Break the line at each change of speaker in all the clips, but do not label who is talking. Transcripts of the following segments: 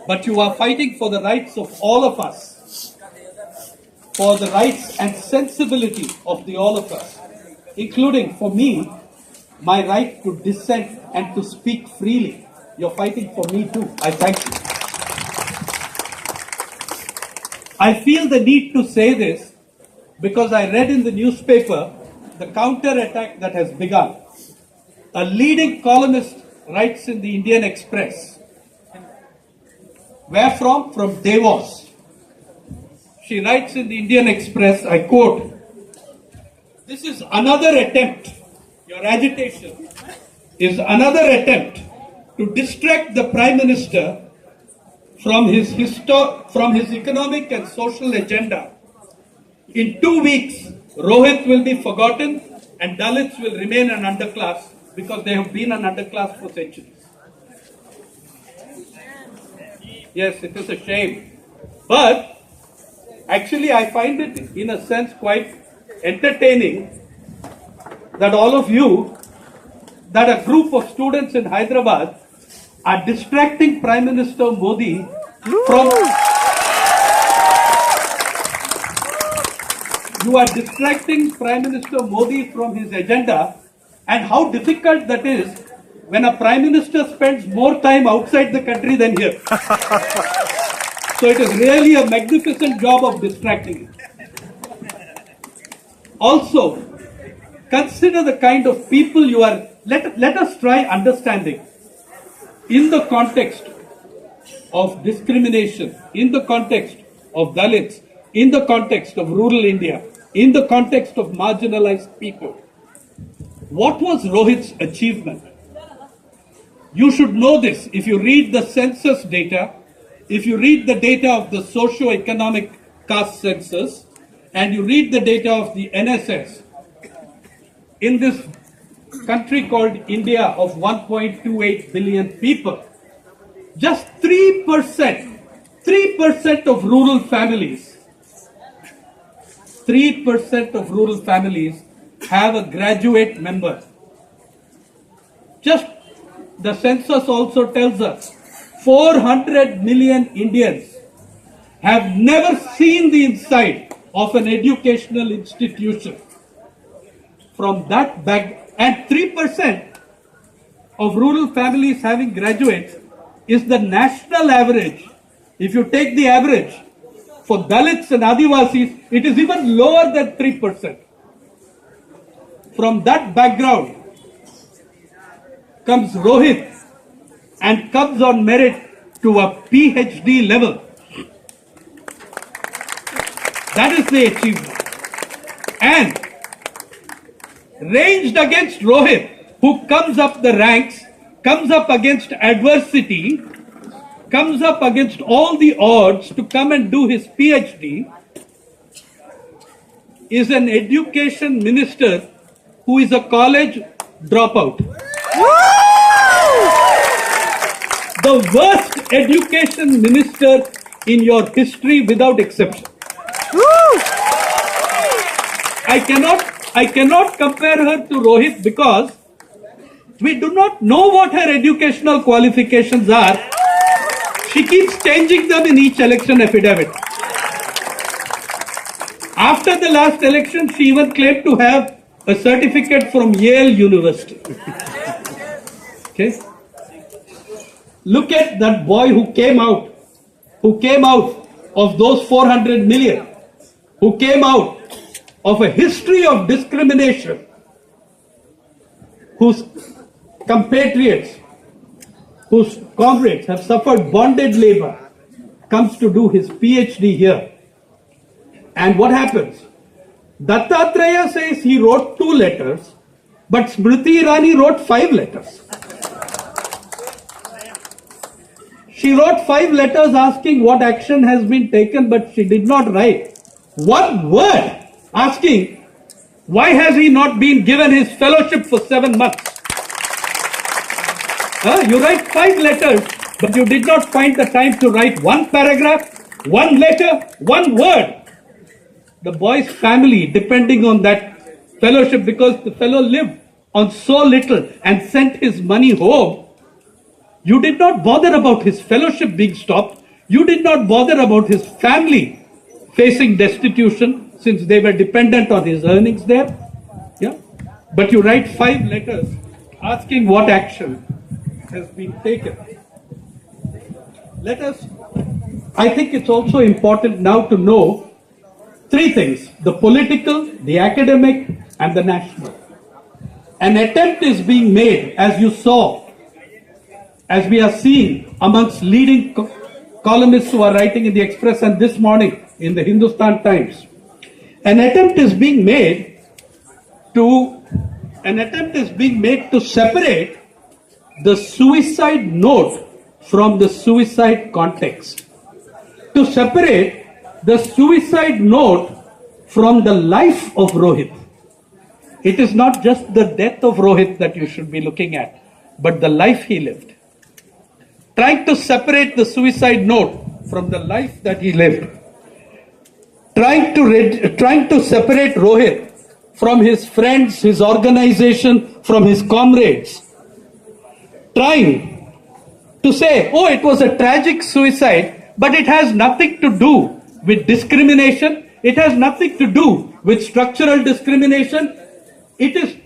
but you are fighting for the rights of all of us, for the rights and sensibility of the all of us, including, for me, my right to dissent and to speak freely. You're fighting for me too. I thank you. I feel the need to say this because I read in the newspaper the counter-attack that has begun. A leading columnist writes in the Indian Express. Where from? From Davos. She writes in the Indian Express, I quote, "This is another attempt, your agitation is another attempt to distract the Prime Minister from his economic and social agenda. In 2 weeks, Rohith will be forgotten and Dalits will remain an underclass because they have been an underclass for centuries." Yes, it is a shame. But actually I find it in a sense quite entertaining that all of you, that a group of students in Hyderabad are distracting Prime Minister Modi from... You are distracting Prime Minister Modi from his agenda, and how difficult that is when a Prime Minister spends more time outside the country than here. So it is really a magnificent job of distracting him. Also, consider the kind of people you are... Let us try understanding in the context of discrimination, in the context of Dalits, in the context of rural India, in the context of marginalized people. What was Rohith's achievement? You should know this if you read the census data, if you read the data of the socio-economic caste census, and you read the data of the NSS. In this country called India of 1.28 billion people, just 3% of rural families, 3% of rural families have a graduate member. Just the census also tells us 400 million Indians have never seen the inside of an educational institution. From that back, and 3% of rural families having graduates is the national average. If you take the average for Dalits and Adivasis, it is even lower than 3%. From that background comes Rohith and comes on merit to a PhD level. That is the achievement. And ranged against Rohith, who comes up the ranks, comes up against adversity, comes up against all the odds to come and do his PhD, is an education minister who is a college dropout. The worst education minister in your history without exception. I cannot compare her to Rohith because we do not know what her educational qualifications are. She keeps changing them in each election affidavit. After the last election, she even claimed to have a certificate from Yale University. Okay? Look at that boy who came out of those 400 million, who came out of a history of discrimination, whose compatriots, whose comrades have suffered bonded labor, comes to do his PhD here. And what happens? Dattatreya says he wrote 2 letters, but Smriti Irani wrote 5 letters. She wrote 5 letters asking what action has been taken, but she did not write one word asking why has he not been given his fellowship for 7 months. You write 5 letters, but you did not find the time to write 1 paragraph, 1 letter, 1 word. The boy's family depending on that fellowship because the fellow lived on so little and sent his money home. You did not bother about his fellowship being stopped. You did not bother about his family facing destitution since they were dependent on his earnings there. Yeah. But you write 5 letters asking what action has been taken. I think it's also important now to know 3 things: the political, the academic, and the national. An attempt is being made, as you saw, as we are seeing amongst leading columnists who are writing in the Express and this morning in the Hindustan Times. An attempt is being made to separate the suicide note from the suicide context. To separate the suicide note from the life of Rohith. It is not just the death of Rohith that you should be looking at, but the life he lived. Trying to separate the suicide note from the life that he lived. Trying to separate Rohith from his friends, his organization, from his comrades. Trying to say, oh, it was a tragic suicide, but it has nothing to do with discrimination. It has nothing to do with structural discrimination. It is,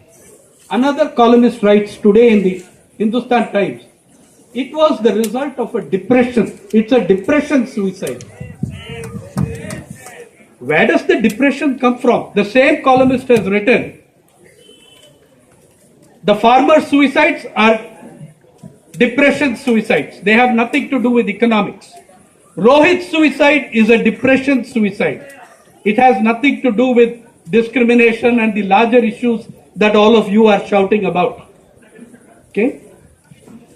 another columnist writes today in the Hindustan Times, it was the result of a depression. It's a depression suicide. Where does the depression come from? The same columnist has written, the farmer suicides are depression suicides. They have nothing to do with economics. Rohit's suicide is a depression suicide. It has nothing to do with discrimination and the larger issues that all of you are shouting about. Okay?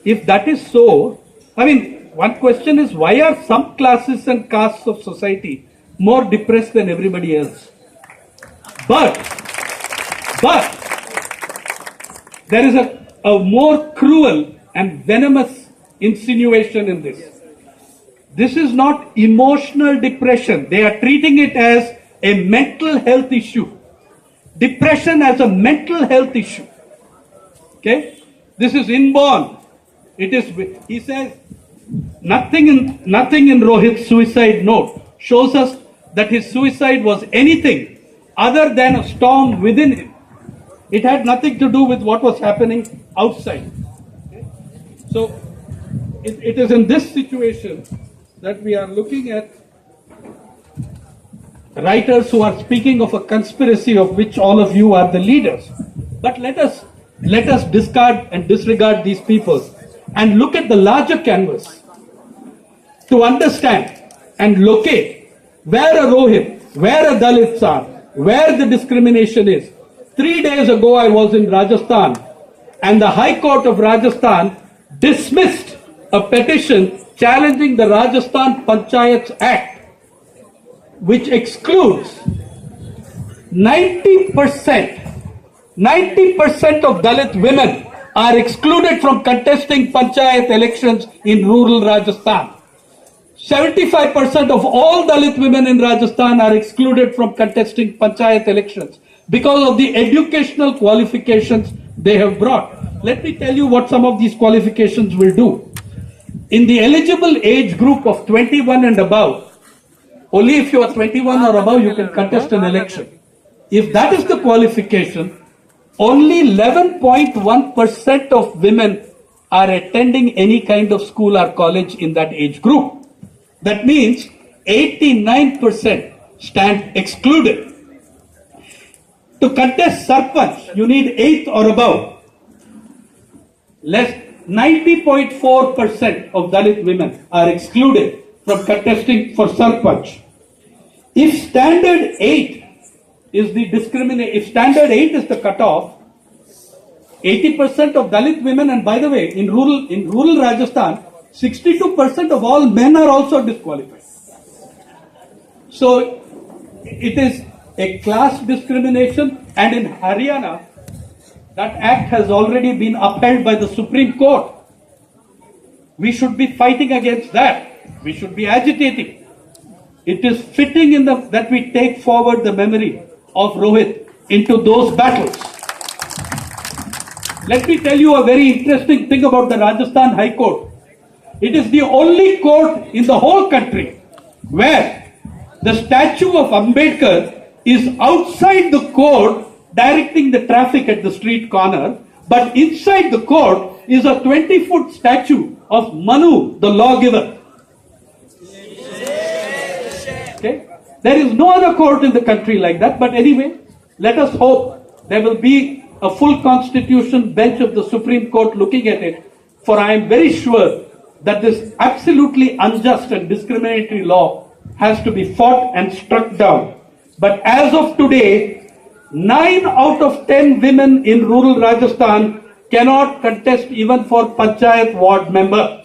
If that is so, I mean, one question is, why are some classes and castes of society more depressed than everybody else? But there is a more cruel and venomous insinuation in this. This is not emotional depression. They are treating it as a mental health issue. Depression as a mental health issue. Okay? This is inborn. It is, he says, nothing in Rohit's suicide note shows us that his suicide was anything other than a storm within him. It had nothing to do with what was happening outside. Okay? So, it is in this situation that we are looking at writers who are speaking of a conspiracy of which all of you are the leaders. But let us discard and disregard these people and look at the larger canvas to understand and locate where a Rohith, where a Dalits are, where the discrimination is. 3 days ago I was in Rajasthan and the High Court of Rajasthan dismissed a petition challenging the Rajasthan Panchayats Act, which excludes 90% of Dalit women are excluded from contesting Panchayat elections in rural Rajasthan. 75% of all Dalit women in Rajasthan are excluded from contesting Panchayat elections because of the educational qualifications they have brought. Let me tell you what some of these qualifications will do. In the eligible age group of 21 and above, only if you are 21 or above you can contest an election. If that is the qualification, only 11.1% of women are attending any kind of school or college in that age group. That means 89% stand excluded. To contest Sarpanch, you need 8th or above. 90.4% of Dalit women are excluded from contesting for Sarpanch. If standard 8 is the if standard 8 is the cutoff, 80% of Dalit women, and by the way, in rural Rajasthan, 62% of all men are also disqualified. So it is a class discrimination, and in Haryana, that act has already been upheld by the Supreme Court. We should be fighting against that. We should be agitating. It is fitting that we take forward the memory of Rohith into those battles. Let me tell you a very interesting thing about the Rajasthan High Court. It is the only court in the whole country where the statue of Ambedkar is outside the court directing the traffic at the street corner, but inside the court is a 20-foot statue of Manu, the lawgiver. Okay? There is no other court in the country like that, but anyway, let us hope there will be a full constitution bench of the Supreme Court looking at it, for I am very sure that this absolutely unjust and discriminatory law has to be fought and struck down. But as of today, 9 out of 10 women in rural Rajasthan cannot contest even for Panchayat ward member.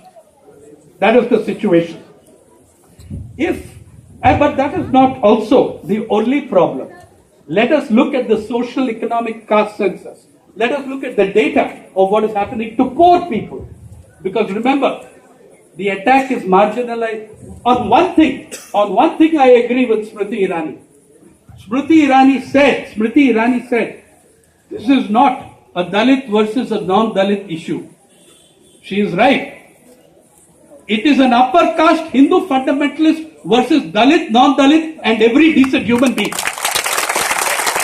That is the situation. But that is not also the only problem. Let us look at the social economic caste census. Let us look at the data of what is happening to poor people. Because remember, the attack is marginalized. On one thing I agree with Smriti Irani. Smriti Irani said, this is not a Dalit versus a non-Dalit issue. She is right. It is an upper caste Hindu fundamentalist versus Dalit, non-Dalit and every decent human being.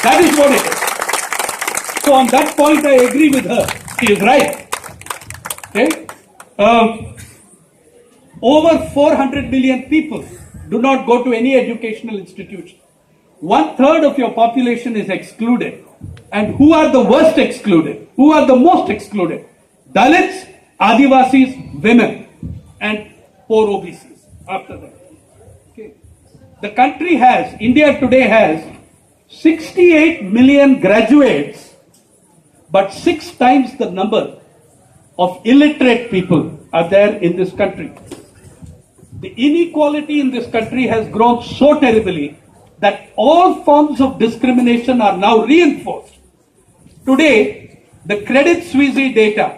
That is what it is. So on that point I agree with her. She is right. Okay? Over 400 million people do not go to any educational institution. 1/3 of your population is excluded. And who are the worst excluded? Who are the most excluded? Dalits, Adivasis, women, and poor OBCs after that. Okay. The country India today has 68 million graduates, but 6 times the number of illiterate people are there in this country. The inequality in this country has grown so terribly that all forms of discrimination are now reinforced. Today, the Credit Suisse data,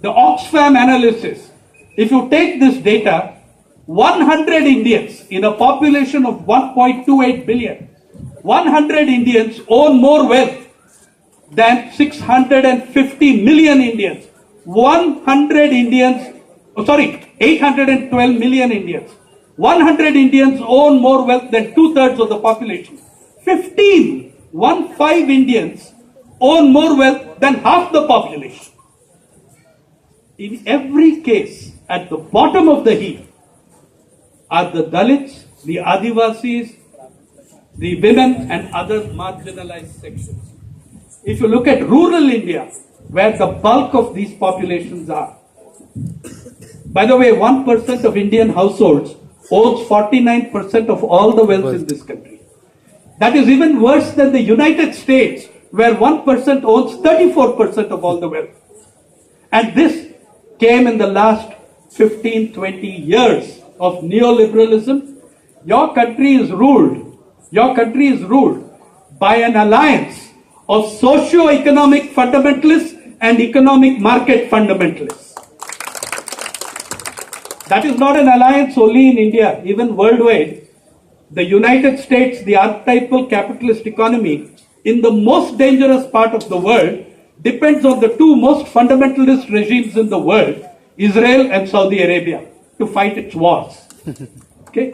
the Oxfam analysis, if you take this data, 100 Indians in a population of 1.28 billion, 100 Indians own more wealth than 650 million Indians. 812 million Indians. 100 Indians own more wealth than 2/3 of the population. 15 Indians own more wealth than half the population. In every case, at the bottom of the heap are the Dalits, the Adivasis, the women and other marginalized sections. If you look at rural India, where the bulk of these populations are. By the way, 1% of Indian households owns 49% of all the wealth in this country. That is even worse than the United States, where 1% owns 34% of all the wealth. And this came in the last 15-20 years of neoliberalism. Your country is ruled by an alliance of socio-economic fundamentalists and economic market fundamentalists. That is not an alliance only in India, even worldwide. The United States, the archetypal capitalist economy, in the most dangerous part of the world, depends on the 2 most fundamentalist regimes in the world, Israel and Saudi Arabia, to fight its wars. Okay?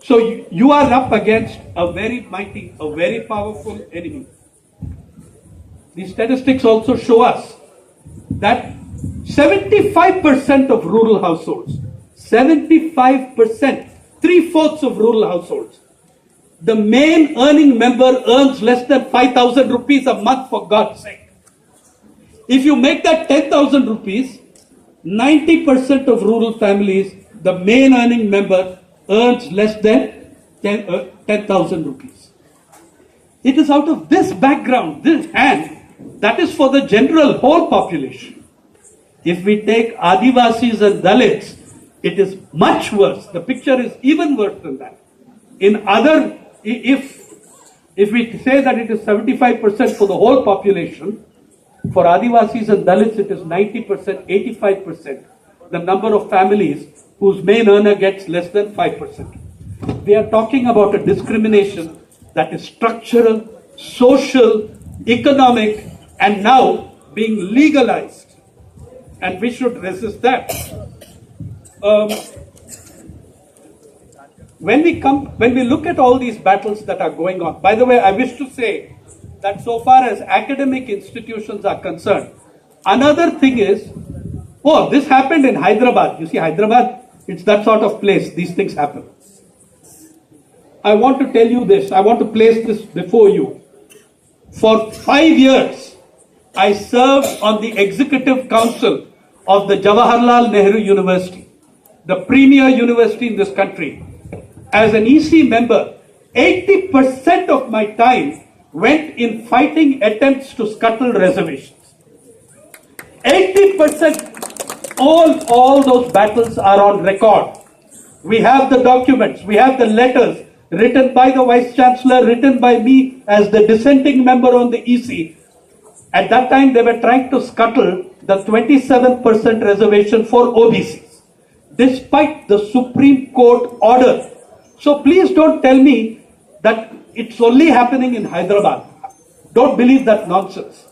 So you are up against a very mighty, a very powerful enemy. The statistics also show us that 75% of rural households, 75%, 3/4 of rural households, the main earning member earns less than 5,000 rupees a month, for God's sake. If you make that 10,000 rupees, 90% of rural families, the main earning member earns less than 10,000 rupees. It is out of this background, and that is for the general whole population. If we take Adivasis and Dalits, it is much worse. The picture is even worse than that. If we say that it is 75% for the whole population, for Adivasis and Dalits it is 90%, 85%, the number of families whose main earner gets less than 5%. We are talking about a discrimination that is structural, social, economic, and now being legalized. And we should resist that. um, when we look at all these battles that are going on, by the way, I wish to say that so far as academic institutions are concerned, another thing is, oh, this happened in Hyderabad. You see, Hyderabad, it's that sort of place. These things happen. I want to tell you this. I want to place this before you. For 5 years, I served on the executive council of the Jawaharlal Nehru University, the premier university in this country. As an EC member, 80% of my time went in fighting attempts to scuttle reservations. 80%, all those battles are on record. We have the documents, we have the letters written by the Vice Chancellor, written by me as the dissenting member on the EC. At that time, they were trying to scuttle the 27% reservation for OBCs, despite the Supreme Court order. So please don't tell me that it's only happening in Hyderabad. Don't believe that nonsense.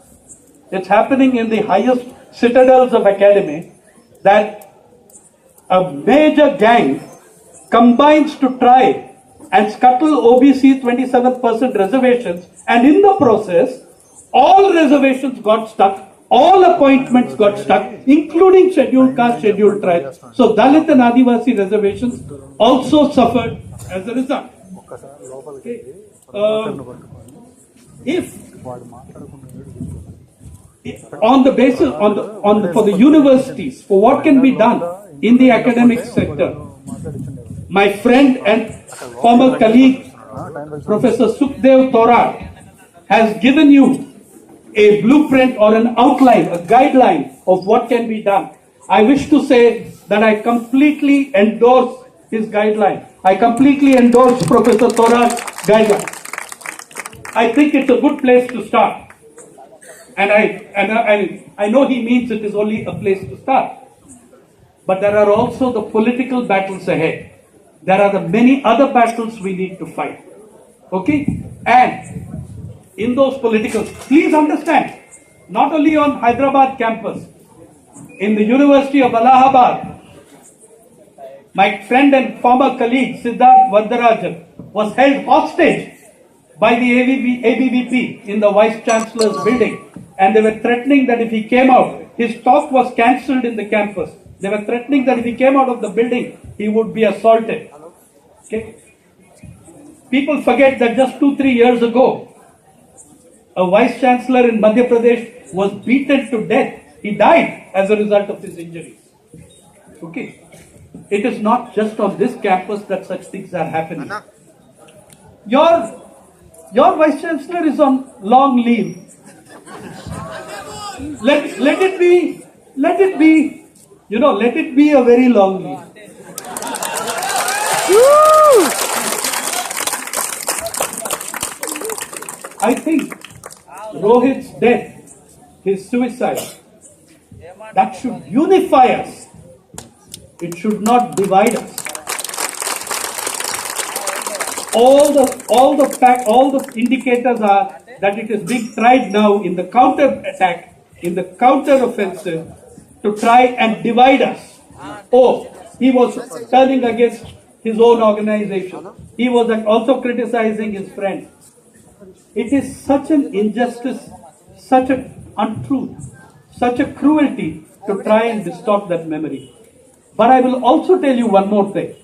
It's happening in the highest citadels of academy, that a major gang combines to try and scuttle OBC 27% reservations, and in the process, all reservations got stuck, all appointments got stuck, including scheduled caste, scheduled tribe. So Dalit and Adivasi reservations also suffered as a result. Okay. On the basis, for the universities, for what can be done in the academic sector, my friend and former colleague, Professor Sukhdev Thorat, has given you a blueprint or an outline, a guideline of what can be done. I wish to say that I completely endorse his guideline. I completely endorse Professor Thorat's guideline. I think it's a good place to start. And I know he means it is only a place to start. But there are also the political battles ahead. There are the many other battles we need to fight. Okay? And in those political, please understand, not only on Hyderabad campus, in the University of Allahabad, my friend and former colleague Siddharth Varadarajan was held hostage by the ABVP in the Vice Chancellor's building, and they were threatening that if he came out, his talk was cancelled in the campus. They were threatening that if he came out of the building, he would be assaulted. Okay? People forget that just 2-3 years ago, a Vice Chancellor in Madhya Pradesh was beaten to death. He died as a result of his injuries. Okay? It is not just on this campus that such things are happening. Your Vice Chancellor is on long leave. Let it be, let it be a very long leave. I think Rohith's death, his suicide, that should unify us. It should not divide us. All the indicators are that it is being tried now in the counter attack, in the counter offensive, to try and divide us. Oh, he was turning against his own organization. He was also criticizing his friend. It is such an injustice, such an untruth, such a cruelty to try and distort that memory. But I will also tell you one more thing.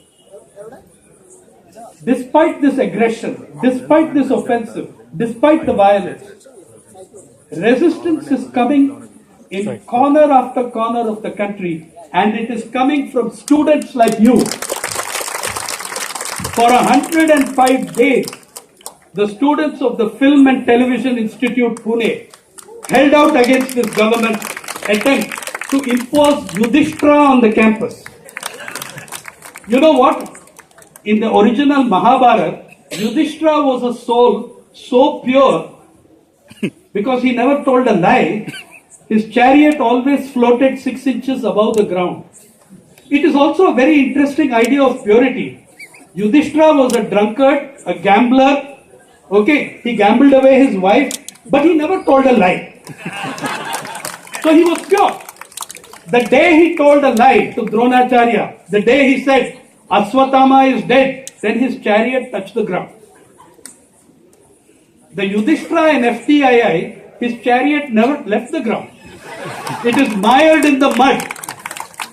Despite this aggression, despite this offensive, despite the violence, resistance is coming in corner after corner of the country, and it is coming from students like you. For 105 days, the students of the Film and Television Institute, Pune, held out against this government attempt to impose Yudhishthira on the campus. You know what? In the original Mahabharata, Yudhishthira was a soul so pure because he never told a lie. His chariot always floated 6 inches above the ground. It is also a very interesting idea of purity. Yudhishthira was a drunkard, a gambler. Okay, he gambled away his wife, but he never told a lie. So he was pure. The day he told a lie to Dronacharya, the day he said, Aswatthama is dead, then his chariot touched the ground. The Yudhishthira and FTII, his chariot never left the ground. It is mired in the mud.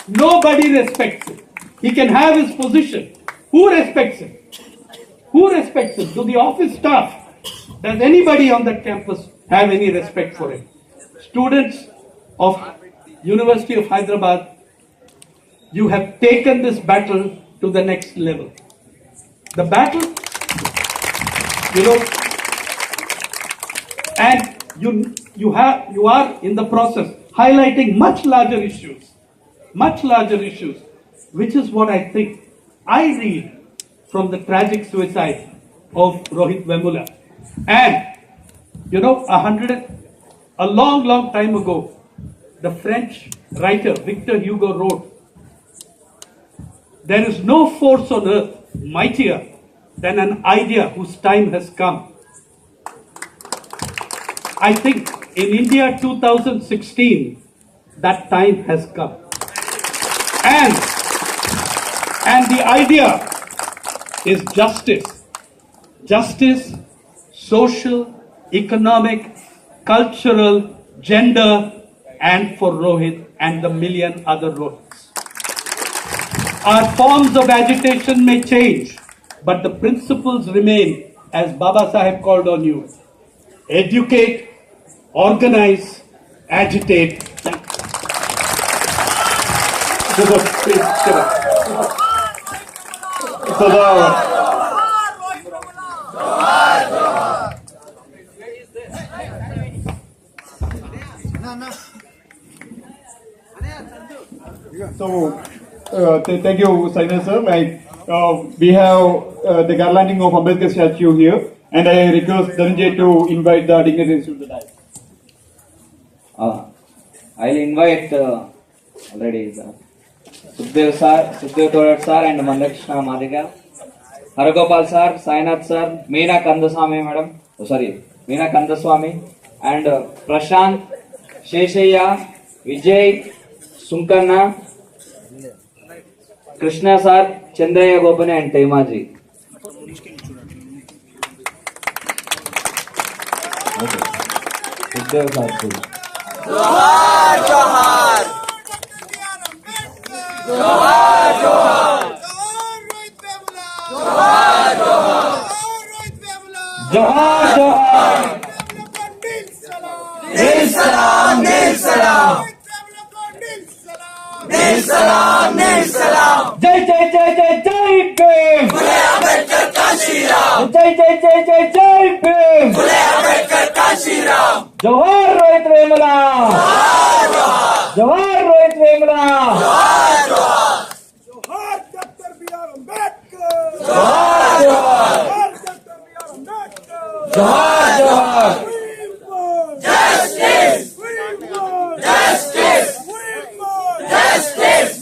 Nobody respects him. He can have his position. Who respects him? Who respects him? Do the office staff? Does anybody on that campus have any respect for him? Students of University of Hyderabad, you have taken this battle to the next level. The battle, and you are in the process highlighting much larger issues, which is what I think I read from the tragic suicide of Rohith Vemula. And a long time ago, the French writer Victor Hugo wrote, "There is no force on earth mightier than an idea whose time has come." I think in India 2016, that time has come. And the idea is justice. Justice, social, economic, cultural, gender, and for Rohith and the million other Rohiths. Our forms of agitation may change, but the principles remain as Baba Saheb called on you. Educate, organize, agitate.
Thank you, Sainath sir. We have the garlanding of Ambedkar statue here, and I request Dhananjay to invite the dignitaries to the dais.
I'll invite already Sukhdev Torat sir and Mandakrishna Madhika, Haragopal sir, Sainath sir, Meena Kandaswamy madam, Meena Kandaswamy, and Prashant, Sheshaya, Vijay, Sunkanna, Krishna sir, Chandraya Gopane and Taimaji. Sukhdev sir too.
Johar Johar Johar Johar Rohith Vemula Johar Johar Rohith Vemula
Johar Johar
Nil Salam Nil Salam Nil Salam Nil Salam
Jai Jai Jai Jai Jai Bhim!
Phule Ambedkar ka Shri Ram
Jai Jai Jai Jai Jai Bhim!
Phule Ambedkar ka Shri Ram
Johar Rohith Vemula!
Johar Johar
Johar Rohith Vemula!
Johar Johar
Johar Dr. B.R. Ambedkar!
Johar Johar
Dr. B.R. Ambedkar!
Johar Johar!
Justice Justice Justice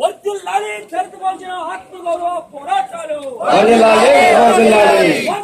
వర్ధిల్లాలి చరిత్రమోచిన ఆత్మగౌరవ పోరాటాలు
వర్ధిల్లాలి వర్ధిల్లాలి